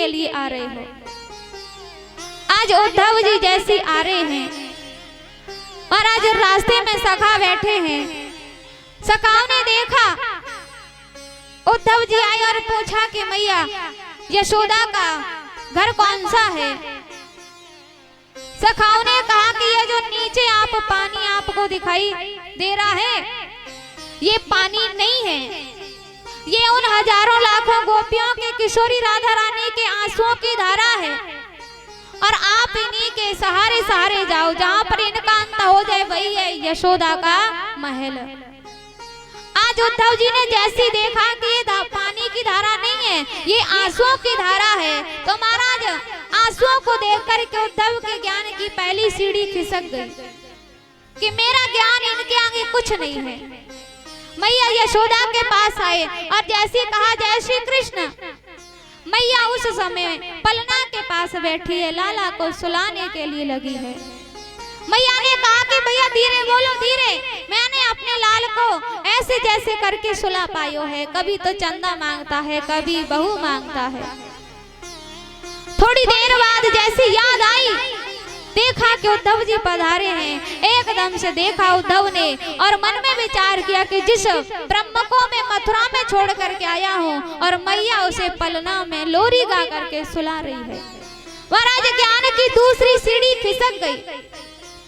के लिए आ रहे हो। आज उद्धव जी जैसी आ रहे हैं और आज रास्ते में सखा बैठे हैं। सखाओं ने देखा, उद्धव जी आए और पूछा कि मैया यशोदा का घर कौन सा है। सखाओं ने कहा कि ये जो नीचे आप पानी आपको दिखाई दे रहा है, ये पानी नहीं है, ये उन हजारों लाखों गोपियों के किशोरी राधा रानी के आंसुओं की धारा है और आप इन्हीं के सहारे सहारे जाओ, जहां पर इनका अंत हो जाए वही है यशोदा का महल। आज उद्धव जी ने जैसी देखा कि ये पानी की धारा नहीं है, ये आंसुओं की धारा है, तो महाराज आंसुओं को देखकर के उद्धव के ज्ञान की पहली सीढ़ी खिसक गई कि मेरा ज्ञान इनके आगे कुछ नहीं है। मैया यशोदा के पास आए और जैसे कहा जय श्री कृष्ण, मैया उस समय पलना के पास बैठी है, लाला को सुलाने के लिए लगी है। मैया ने कहा कि भैया धीरे बोलो धीरे, मैंने अपने लाल को ऐसे जैसे करके सुला पायो है, कभी तो चंदा मांगता है, कभी बहू मांगता है। थोड़ी देर बाद जैसी याद आई, देखा कि उद्धव जी पधारे हैं। एकदम से देखा उद्धव ने और मन में विचार किया कि जिस ब्रह्म को मैं मथुरा में छोड़ करके आया हूँ और मैया उसे पलना में लोरी गा करके सुला रही है। महाराज ज्ञान की दूसरी सीढ़ी खिसक गई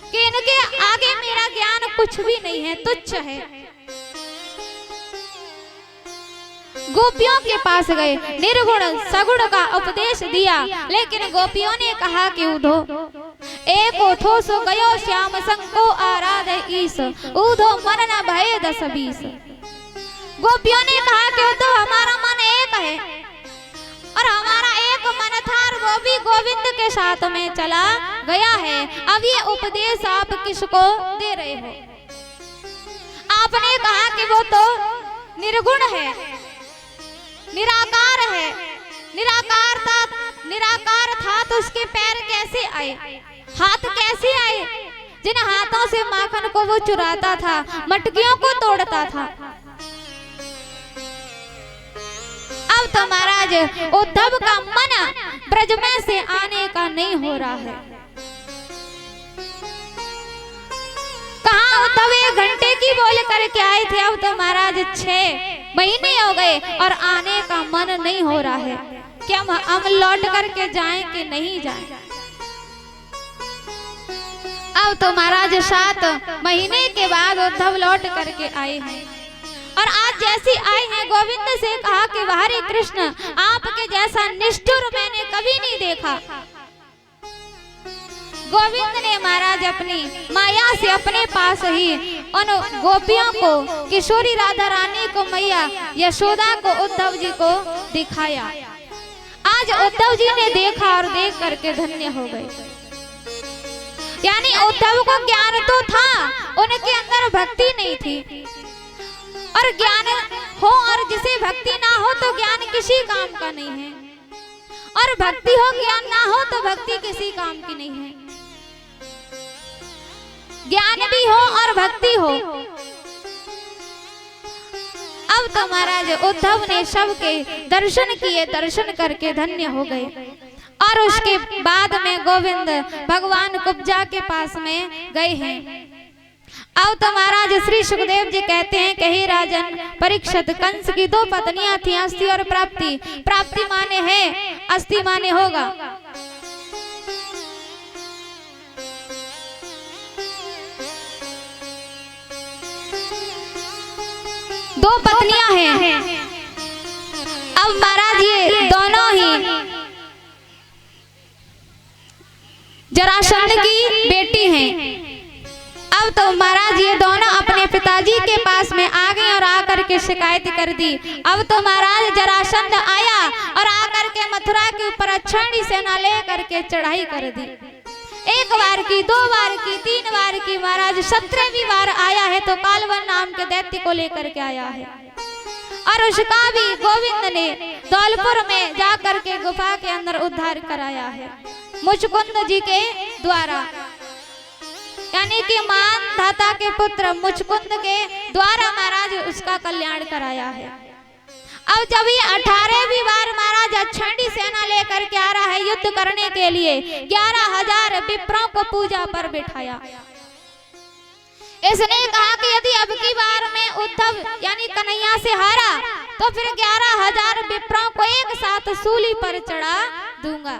कि इनके आगे मेरा ज्ञान कुछ भी नहीं है, तुच्छ है। गोपियों के पास गए, निर्गुण सगुण का उपदेश दिया, लेकिन गोपियों ने कहा कि उधो एक ओथो सो गयो श्याम संग को आराध ईस, उधो मन न भय 10-20। गोपियों ने कहा कि उधो हमारा मन एक है और हमारा एक मन था और वो भी गोविंद के साथ में चला गया है। अब ये उपदेश आप किसको दे रहे हो? आपने कहा कि वो तो निर्गुण है, निराकार है, निराकार था तो उसके पैर कैसे आए, हाथ कैसे आए, जिन हाथों से माखन को वो चुराता था, मटकियों को तोड़ता था। अब तो महाराज उद्धव का मन ब्रज में से आने का नहीं हो रहा है। कहाँ उद्धव 1 घंटे की बोल करके आए थे, अब तो महाराज 6 महीने हो गए और आने का मन नहीं हो रहा है। क्या हम लौट करके जाएं कि नहीं जाएं? अब तो महाराज 7 महीने के बाद उद्धव लौट करके आए हैं और आज जैसी आए हैं गोविंद से कहा कि हरे कृष्ण, आपके जैसा निष्ठुर मैंने कभी नहीं देखा। गोविंद ने महाराज अपनी माया से अपने पास ही उन गोपियों को, किशोरी राधा रानी को, मैया यशोदा को उद्धव जी को दिखाया। आज उद्धव जी ने देखा और देख करके धन्य हो गए। यानी उद्धव को ज्ञान तो था, उनके अंदर भक्ति नहीं थी। और ज्ञान हो और जिसे भक्ति ना हो तो ज्ञान किसी काम का नहीं है, और भक्ति हो ज्ञान ना हो तो भक्ति किसी काम की नहीं है। ज्ञान भी हो और भक्ति हो। अब तो महाराज उद्धव ने सबके दर्शन किए, दर्शन करके धन्य हो गए। और उसके बाद में गोविंद भगवान कुब्जा के पास में गए हैं। अब तो महाराज श्री सुखदेव जी कहते हैं कि हे राजन परीक्षित, कंस की 2 पत्नियां थी, अस्थि और प्राप्ति। प्राप्ति माने है, अस्थि माने होगा। दो पत्नियां हैं। अब महाराज ये दोनों ही जरासंध की बेटी हैं। अब तो महाराज ये दोनों अपने पिताजी के पास में आ गए और आकर के शिकायत कर दी। अब तो महाराज जरासंध आया और आकर के मथुरा के ऊपर अक्षौहिणी सेना ले करके चढ़ाई कर दी। 1 बार की, 2 बार की, 3 बार की, महाराज 17वीं बार आया है तो कालवन नाम के दैत्य को लेकर के आया है। और उसका भी गोविंद ने धौलपुर में जाकर के गुफा के अंदर उद्धार कराया है मुचकुंद जी के द्वारा, यानी कि मानधाता के पुत्र मुचकुंद के द्वारा महाराज उसका कल्याण कराया है। अब जब ये 18वीं बार महाराज अक्षौहिणी सेना लेकर के आ रहा है युद्ध करने के लिए, 11,000 विप्रों को पूजा पर बिठाया। इसने कहा कि यदि अब की बार में उद्धव यानी कन्हैया से हारा तो फिर 11,000 विप्रों को एक साथ सूली पर चढ़ा दूंगा,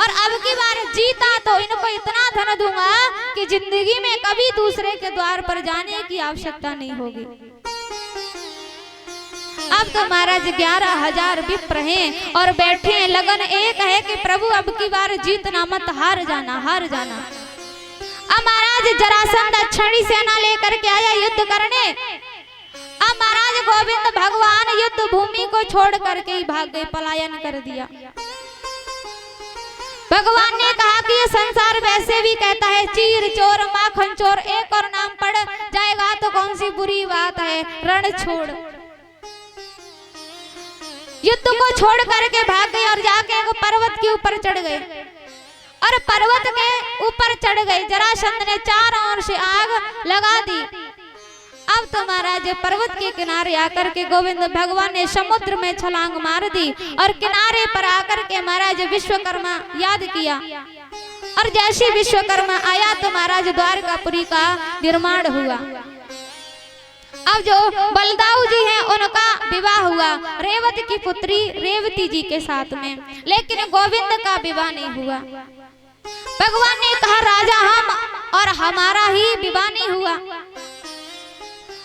और अब की बार जीता तो इनको इतना धन दूंगा कि जिंदगी में कभी दूसरे के द्वार पर जाने की आवश्यकता नहीं होगी। अब तो महाराज 11,000 विप्र हैं और बैठे हैं, लगन एक है कि प्रभु अब की बार जीतना मत, हार जाना हार जाना। अब महाराज जरासंध अक्षौहिणी सेना लेकर के आया युद्ध करने। अब महाराज गोविंद भगवान युद्ध भूमि को छोड़ करके ही भाग गए, पलायन कर दिया। भगवान ने कहा कि ये संसार वैसे भी कहता है चीर चोर माखन चोर, एक और नाम पड़ जाएगा तो कौन सी बुरी बात है, रण छोड़। युद्ध को छोड़ करके भाग गए और जाके एक पर्वत के ऊपर चढ़ गए, और पर्वत के ऊपर चढ़ गए। जरासंध ने चारों ओर से आग लगा दी। अब तो महाराज पर्वत के किनारे आकर के गोविंद भगवान ने समुद्र में छलांग मार दी, और किनारे पर आकर के महाराज विश्वकर्मा याद किया, और जैसे विश्वकर्मा आया तो महाराज द्वारकापुरी का निर्माण हुआ। अब जो बलदाऊ जी हैं उनका विवाह हुआ रेवती की पुत्री रेवती जी के साथ में, लेकिन गोविंद का विवाह नहीं हुआ। भगवान ने कहा राजा हम और हमारा ही विवाह नहीं हुआ,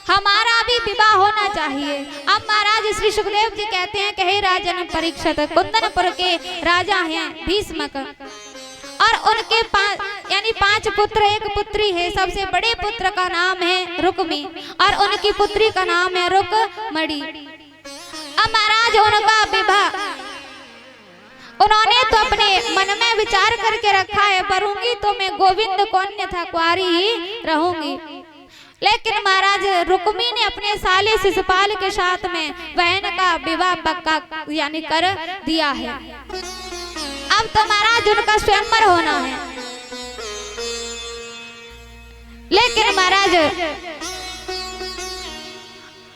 हमारा भी विवाह होना चाहिए। अब महाराज श्री सुखदेव जी कहते हैं कि हे राजन परीक्षित, कुंदनपुर के राजा हैं भीष्मक, और उनके यानी 5 पुत्र, एक पुत्री है। सबसे बड़े पुत्र का नाम है रुक्मी और उनकी पुत्री का नाम है रुक्मणी। अब महाराज उनका विवाह उन्होंने तो अपने मन में विचार करके रखा है, करूंगी तो मैं गोविंद को अन्यथा कुंवारी ही रहूंगी। लेकिन महाराज रुक्मी ने अपने साले शिशुपाल के साथ में बहन का विवाह पक्का यानी कर दिया है। अब तो महाराज उनका स्वयंवर होना है, लेकिन महाराज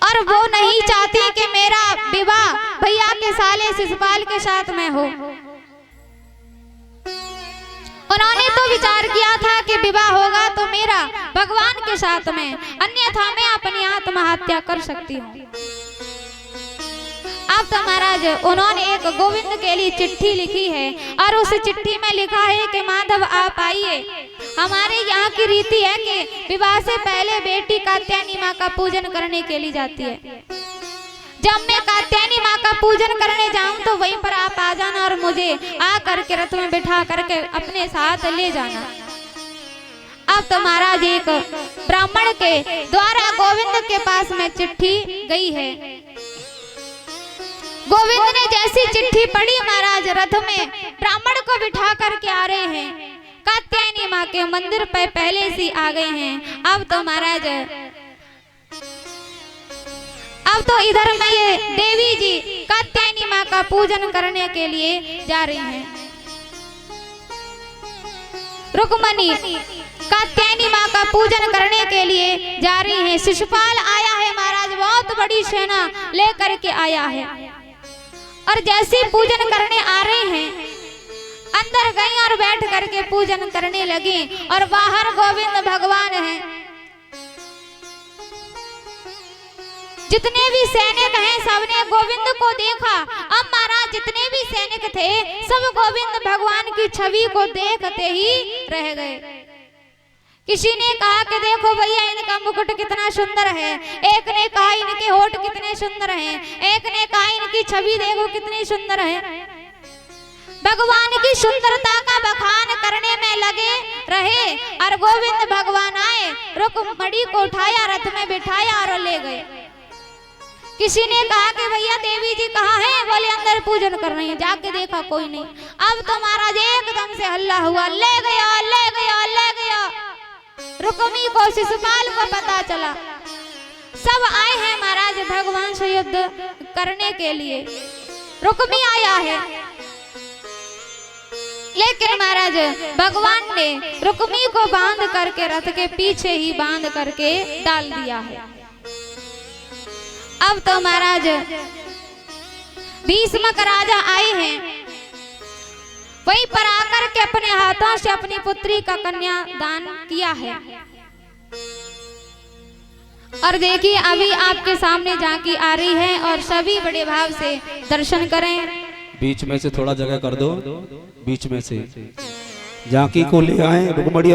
और वो नहीं चाहती कि मेरा विवाह भैया के साले शिशुपाल के साथ में हो। उन्होंने तो विचार किया था कि विवाह होगा तो मेरा भगवान के साथ में, अन्यथा मैं अपनी आत्महत्या कर सकती हूँ। अब तो महाराज उन्होंने एक गोविंद के लिए चिट्ठी लिखी है, और उस चिट्ठी में लिखा है कि माधव आप आइए। हमारे यहाँ की रीति है कि विवाह से पहले बेटी कात्यायनी माँ का पूजन करने के लिए जाती है। जब मैं कात्यायनी माँ का पूजन करने जाऊं तो वहीं पर आप आ जाना और मुझे आ करके रथ में बिठा करके अपने साथ ले जाना। अब तो महाराज एक ब्राह्मण के द्वारा गोविंद के पास में चिट्ठी गई है। गोविंद ने जैसी चिट्ठी पढ़ी, महाराज रथ में ब्राह्मण को बिठा करके आ रहे हैं, कात्यायनी माँ के मंदिर पे पहले से आ गए हैं। अब तो महाराज अब तो इधर में ये देवी जी कात्यायनी माँ का पूजन करने के लिए जा रही हैं। रुक्मणी कात्यायनी माँ का पूजन करने के लिए जा रही हैं। शिशुपाल आया है महाराज, बहुत बड़ी सेना लेकर के आया है, और जैसे पूजन करने आ रहे हैं अंदर गई और बैठ करके पूजन करने लगी, और बाहर गोविंद भगवान हैं। जितने भी सैनिक हैं सबने गोविंद को देखा। अब महाराज जितने भी सैनिक थे सब गोविंद भगवान की छवि को देखते ही रह गए। किसी ने कहा कि देखो भैया इनका मुकुट कितना सुंदर है, एक ने कहा इनके होठ कितने सुंदर हैं, एक ने कहा इनकी छवि देखो कितनी सुंदर है। भगवान की सुंदरता का बखान करने में लगे रहे, और गोविंद भगवान आए, रुक्मणी को उठाया, रथ में बिठाया और ले गए। किसी ने कहा कि भैया देवी जी कहाँ हैं, बोले अंदर पूजन कर रही हैं। जाके देखा कोई नहीं। अब तो महाराज एकदम से हल्ला हुआ, ले गया ले गया ले गया। रुक्मी को शिशुपाल को पता चला, सब आए हैं महाराज भगवान से युद्ध करने के लिए। रुक्मी आया है, लेकिन महाराज भगवान ने रुक्मी को बांध करके रथ के पीछे ही बांध करके डाल दिया है। अब तो महाराज भीष्मक राजा आए हैं, वहीं पर आकर के अपने हाथों से अपनी पुत्री का कन्या दान किया है। और देखिए अभी आपके सामने झांकी आ रही है और सभी बड़े भाव से दर्शन करें। बीच में से थोड़ा जगह कर दो, बीच में से झांकी को ले आए रुक्मणी और